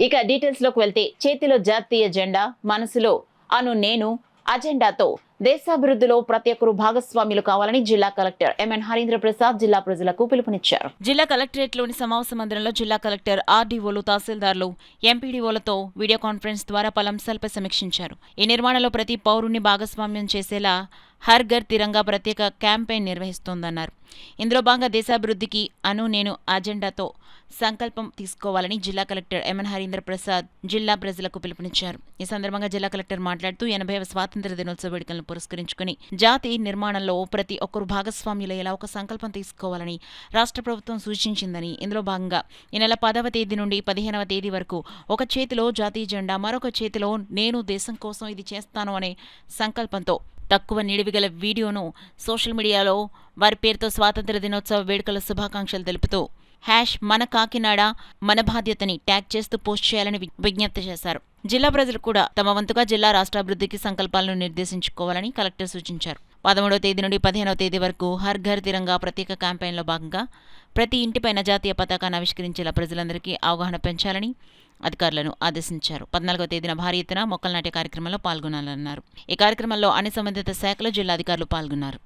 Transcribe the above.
ఇక డీటెయిల్స్ లోకి వెళ్తే చేతిలో జాతీయ జెండా, మనసులో అను నేను అజెండాతో దేశాభివృద్ధిలో ప్రతి ఒక్కరూ భాగస్వాములు కావాలని జిల్లా కలెక్టర్ ఎంఎన్ హరీంద్ర ప్రసాద్ జిల్లా ప్రజలకు పిలుపునిచ్చారు. జిల్లా కలెక్టరేట్లోని సమావేశ మందిరంలో జిల్లా కలెక్టర్ ఆర్డీఓలు, తహసీల్దార్లు, ఎంపీడీఓలతో వీడియో కాన్ఫరెన్స్ ద్వారా పలు అంశాలపై సమీక్షించారు. ఈ నిర్మాణంలో ప్రతి పౌరుణ్ణి భాగస్వామ్యం చేసేలా హర్ ఘర్ తిరంగా ప్రత్యేక క్యాంపెయిన్ నిర్వహిస్తోందన్నారు. ఇందులో భాగంగా దేశాభివృద్ధికి అను నేను అజెండాతో సంకల్పం తీసుకోవాలని జిల్లా కలెక్టర్ ఎంఎన్ హరీంద్ర ప్రసాద్ జిల్లా ప్రజలకు పిలుపునిచ్చారు. ఈ సందర్భంగా జిల్లా కలెక్టర్ మాట్లాడుతూ 80వ స్వాతంత్ర్య దినోత్సవ వేడుకలను పురస్కరించుకుని జాతి నిర్మాణంలో ప్రతి ఒక్కరూ భాగస్వామ్యులయ్యేలా ఒక సంకల్పం తీసుకోవాలని రాష్ట్ర ప్రభుత్వం సూచించిందని, ఇందులో భాగంగా ఈ నెల 10వ తేదీ నుండి 15వ తేదీ వరకు ఒక చేతిలో జాతీయ జెండా, మరొక చేతిలో నేను దేశం కోసం ఇది చేస్తాను అనే సంకల్పంతో తక్కువ నిడివి గల వీడియోను సోషల్ మీడియాలో వారి పేరుతో స్వాతంత్ర్య దినోత్సవ వేడుకల శుభాకాంక్షలు తెలుపుతూ మన కాకినాడ మన బాధ్యతని ట్యాగ్ చేస్తూ పోస్ట్ చేయాలని విజ్ఞప్తి చేశారు. జిల్లా ప్రజలు కూడా తమ వంతుగా జిల్లా రాష్ట్రాభివృద్ధికి సంకల్పాలను నిర్దేశించుకోవాలని కలెక్టర్ సూచించారు. 13వ తేదీ నుండి 15వ తేదీ వరకు హర్ ఘర్ తిరంగా ప్రత్యేక క్యాంపెయిన్లో భాగంగా ప్రతి ఇంటిపైన జాతీయ పతాకాన్ని ఆవిష్కరించేలా ప్రజలందరికీ అవగాహన పెంచాలని అధికారులను ఆదేశించారు. 14వ తేదీన భారీ ఎత్తున మొక్కలు నాటే కార్యక్రమంలో పాల్గొనాలన్నారు. ఈ కార్యక్రమంలో అన్ని సంబంధిత శాఖల జిల్లాధికారులు పాల్గొన్నారు.